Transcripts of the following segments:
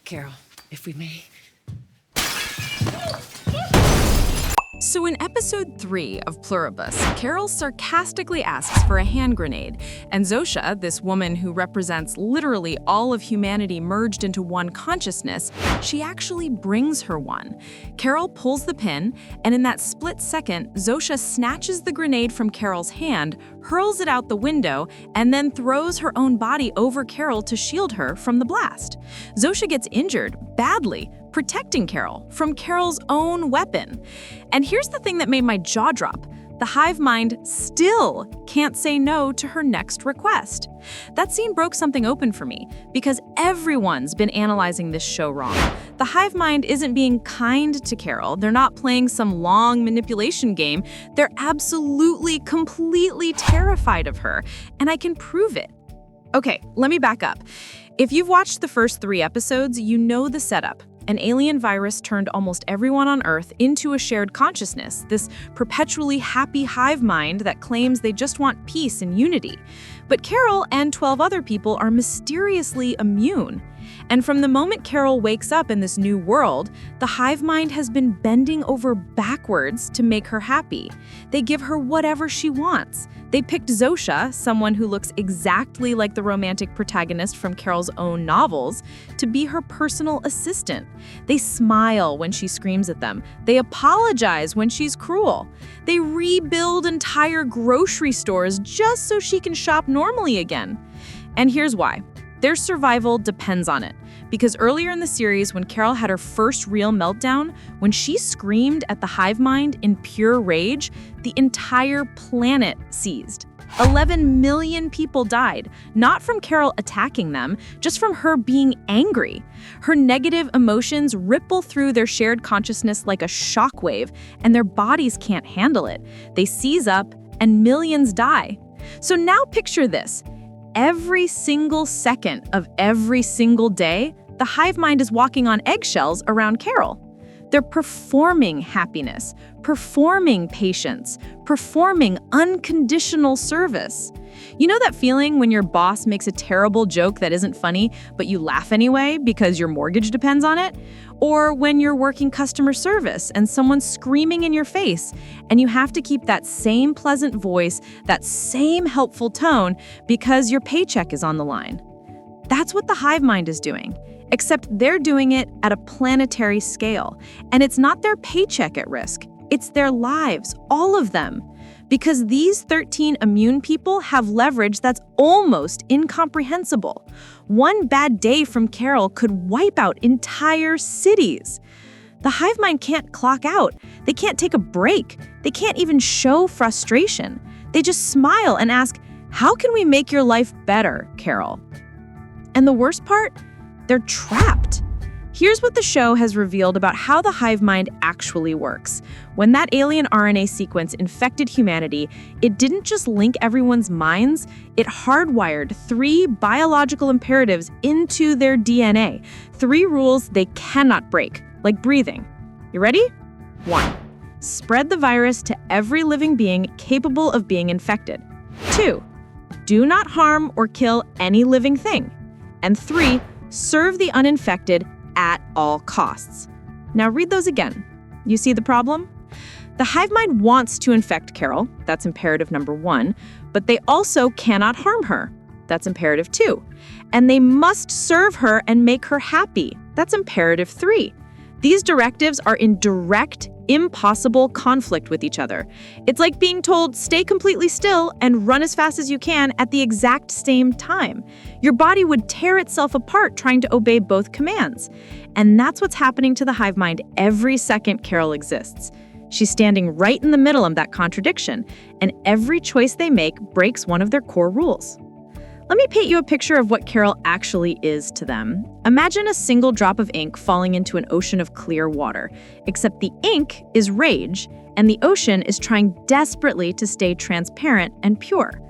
Carol, if we may. So in episode 3 of Pluribus, Carol sarcastically asks for a hand grenade, and Zosha, this woman who represents literally all of humanity merged into one consciousness, she actually brings her one. Carol pulls the pin, and in that split second, Zosha snatches the grenade from Carol's hand, hurls it out the window, and then throws her own body over Carol to shield her from the blast. Zosha gets injured, badly, protecting Carol from Carol's own weapon. And here's the thing that made my jaw drop. The hive mind still can't say no to her next request. That scene broke something open for me, because everyone's been analyzing this show wrong. The hive mind isn't being kind to Carol. They're not playing some long manipulation game. They're absolutely, completely terrified of her, and I can prove it. Okay, let me back up. If you've watched the first 3 episodes, you know the setup. An alien virus turned almost everyone on Earth into a shared consciousness, this perpetually happy hive mind that claims they just want peace and unity. But Carol and 12 other people are mysteriously immune. And from the moment Carol wakes up in this new world, the hive mind has been bending over backwards to make her happy. They give her whatever she wants. They picked Zosha, someone who looks exactly like the romantic protagonist from Carol's own novels, to be her personal assistant. They smile when she screams at them. They apologize when she's cruel. They rebuild entire grocery stores just so she can shop normally again. And here's why. Their survival depends on it. Because earlier in the series, when Carol had her first real meltdown, when she screamed at the hive mind in pure rage, the entire planet seized. 11 million people died, not from Carol attacking them, just from her being angry. Her negative emotions ripple through their shared consciousness like a shockwave, and their bodies can't handle it. They seize up, and millions die. So now picture this. Every single second of every single day, the hive mind is walking on eggshells around Carol. They're performing happiness, performing patience, performing unconditional service. You know that feeling when your boss makes a terrible joke that isn't funny, but you laugh anyway because your mortgage depends on it? Or when you're working customer service and someone's screaming in your face, and you have to keep that same pleasant voice, that same helpful tone, because your paycheck is on the line. That's what the hive mind is doing. Except they're doing it at a planetary scale. And it's not their paycheck at risk. It's their lives, all of them. Because these 13 immune people have leverage that's almost incomprehensible. One bad day from Carol could wipe out entire cities. The hive mind can't clock out. They can't take a break. They can't even show frustration. They just smile and ask, "How can we make your life better, Carol?" And the worst part? They're trapped. Here's what the show has revealed about how the hive mind actually works. When that alien RNA sequence infected humanity, it didn't just link everyone's minds, it hardwired 3 biological imperatives into their DNA. 3 rules they cannot break, like breathing. You ready? 1. Spread the virus to every living being capable of being infected. 2. Do not harm or kill any living thing. And 3. Serve the uninfected at all costs. Now read those again. You see the problem? The hive mind wants to infect Carol, that's imperative number 1, but they also cannot harm her, that's imperative 2. And they must serve her and make her happy, that's imperative 3. These directives are in direct, impossible conflict with each other. It's like being told, stay completely still and run as fast as you can at the exact same time. Your body would tear itself apart trying to obey both commands. And that's what's happening to the hive mind every second Carol exists. She's standing right in the middle of that contradiction, and every choice they make breaks one of their core rules. Let me paint you a picture of what Carol actually is to them. Imagine a single drop of ink falling into an ocean of clear water, except the ink is rage, and the ocean is trying desperately to stay transparent and pure.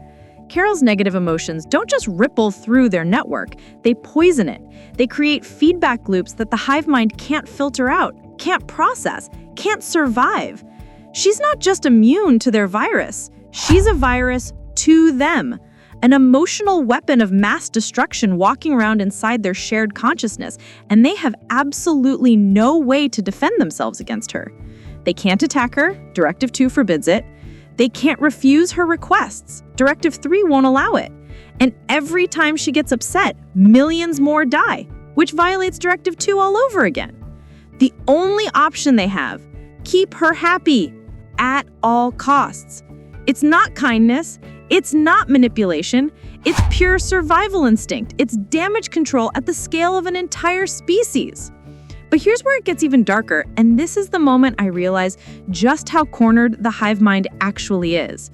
Carol's negative emotions don't just ripple through their network, they poison it. They create feedback loops that the hive mind can't filter out, can't process, can't survive. She's not just immune to their virus, she's a virus to them. an emotional weapon of mass destruction walking around inside their shared consciousness, and they have absolutely no way to defend themselves against her. They can't attack her, Directive 2 forbids it. They can't refuse her requests, Directive 3 won't allow it. And every time she gets upset, millions more die, which violates Directive 2 all over again. The only option they have, keep her happy at all costs. It's not kindness, it's not manipulation, it's pure survival instinct. It's damage control at the scale of an entire species. But here's where it gets even darker, and this is the moment I realize just how cornered the hive mind actually is.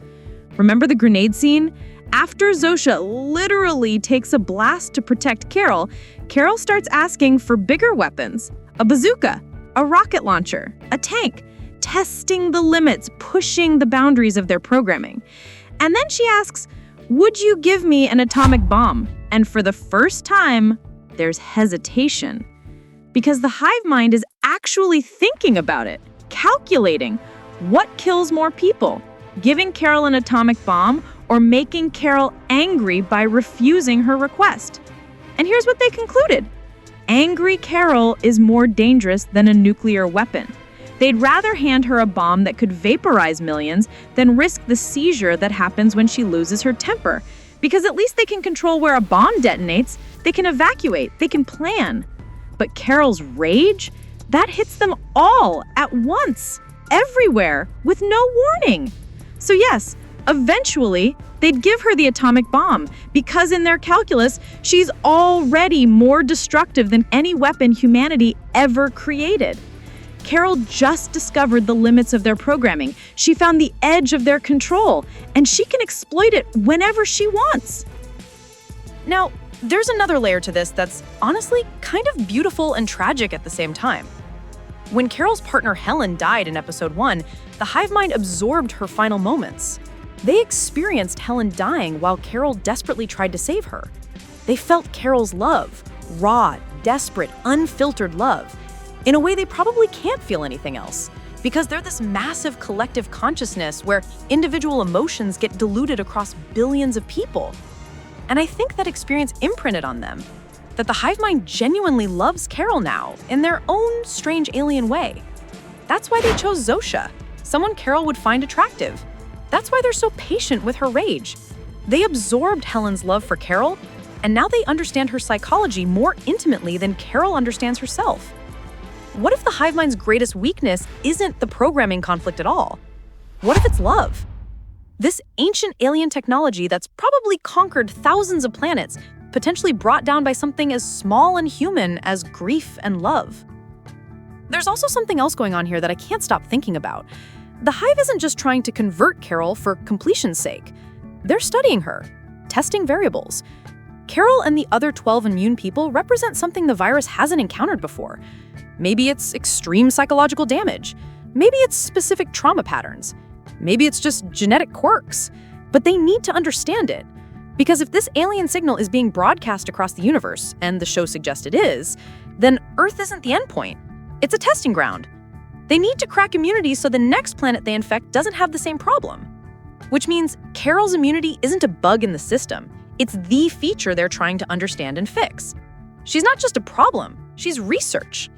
Remember the grenade scene? After Zosha literally takes a blast to protect Carol, Carol starts asking for bigger weapons, a bazooka, a rocket launcher, a tank, testing the limits, pushing the boundaries of their programming. And then she asks, "Would you give me an atomic bomb?" And for the first time, there's hesitation. Because the hive mind is actually thinking about it, calculating what kills more people, giving Carol an atomic bomb or making Carol angry by refusing her request. And here's what they concluded. Angry Carol is more dangerous than a nuclear weapon. They'd rather hand her a bomb that could vaporize millions than risk the seizure that happens when she loses her temper. Because at least they can control where a bomb detonates, they can evacuate, they can plan. But Carol's rage, that hits them all at once, everywhere, with no warning. So yes, eventually, they'd give her the atomic bomb because in their calculus, she's already more destructive than any weapon humanity ever created. Carol just discovered the limits of their programming. She found the edge of their control, and she can exploit it whenever she wants. Now, there's another layer to this that's honestly kind of beautiful and tragic at the same time. When Carol's partner Helen died in episode 1, the hive mind absorbed her final moments. They experienced Helen dying while Carol desperately tried to save her. They felt Carol's love, raw, desperate, unfiltered love, in a way they probably can't feel anything else, because they're this massive collective consciousness where individual emotions get diluted across billions of people. And I think that experience imprinted on them, that the hive mind genuinely loves Carol now in their own strange alien way. That's why they chose Zosha, someone Carol would find attractive. That's why they're so patient with her rage. They absorbed Helen's love for Carol, and now they understand her psychology more intimately than Carol understands herself. What if the hive mind's greatest weakness isn't the programming conflict at all? What if it's love? This ancient alien technology that's probably conquered thousands of planets, potentially brought down by something as small and human as grief and love. There's also something else going on here that I can't stop thinking about. The hive isn't just trying to convert Carol for completion's sake. They're studying her, testing variables. Carol and the other 12 immune people represent something the virus hasn't encountered before. Maybe it's extreme psychological damage. Maybe it's specific trauma patterns. Maybe it's just genetic quirks. But they need to understand it. Because if this alien signal is being broadcast across the universe, and the show suggests it is, then Earth isn't the endpoint. It's a testing ground. They need to crack immunity so the next planet they infect doesn't have the same problem. Which means Carol's immunity isn't a bug in the system. It's the feature they're trying to understand and fix. She's not just a problem, she's research.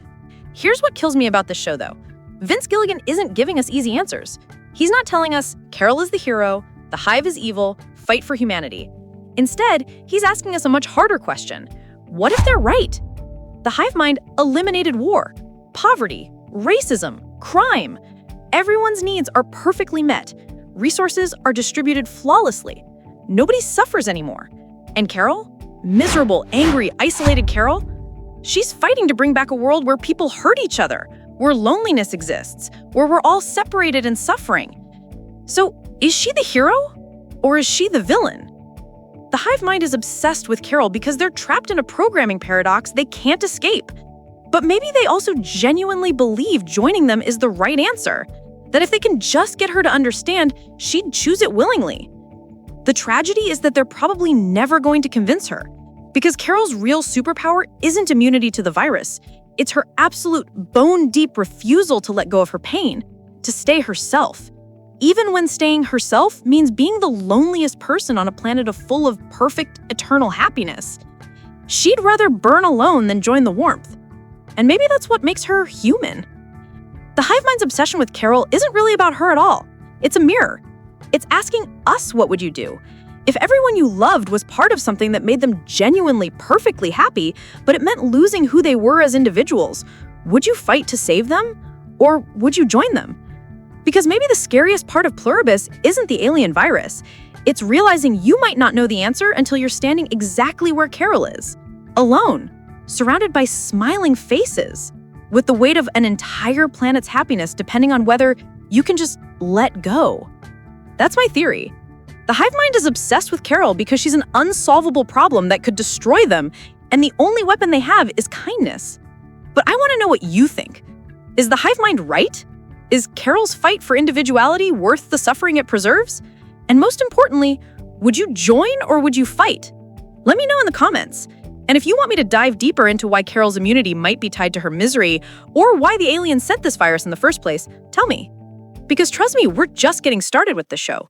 Here's what kills me about this show, though. Vince Gilligan isn't giving us easy answers. He's not telling us Carol is the hero, the hive is evil, fight for humanity. Instead, he's asking us a much harder question. What if they're right? The hive mind eliminated war, poverty, racism, crime. Everyone's needs are perfectly met. Resources are distributed flawlessly. Nobody suffers anymore. And Carol? Miserable, angry, isolated Carol? She's fighting to bring back a world where people hurt each other, where loneliness exists, where we're all separated and suffering. So, is she the hero? Or is she the villain? The hive mind is obsessed with Carol because they're trapped in a programming paradox they can't escape. But maybe they also genuinely believe joining them is the right answer, that if they can just get her to understand, she'd choose it willingly. The tragedy is that they're probably never going to convince her, because Carol's real superpower isn't immunity to the virus. It's her absolute bone-deep refusal to let go of her pain, to stay herself, even when staying herself means being the loneliest person on a planet full of perfect, eternal happiness. She'd rather burn alone than join the warmth. And maybe that's what makes her human. The hive mind's obsession with Carol isn't really about her at all. It's a mirror. It's asking us, what would you do? If everyone you loved was part of something that made them genuinely perfectly happy, but it meant losing who they were as individuals, would you fight to save them? Or would you join them? Because maybe the scariest part of Pluribus isn't the alien virus. It's realizing you might not know the answer until you're standing exactly where Carol is. Alone, surrounded by smiling faces, with the weight of an entire planet's happiness depending on whether you can just let go. That's my theory. The hive mind is obsessed with Carol because she's an unsolvable problem that could destroy them, and the only weapon they have is kindness. But I want to know what you think. Is the hive mind right? Is Carol's fight for individuality worth the suffering it preserves? And most importantly, would you join or would you fight? Let me know in the comments. And if you want me to dive deeper into why Carol's immunity might be tied to her misery, or why the aliens sent this virus in the first place, tell me. Because trust me, we're just getting started with this show.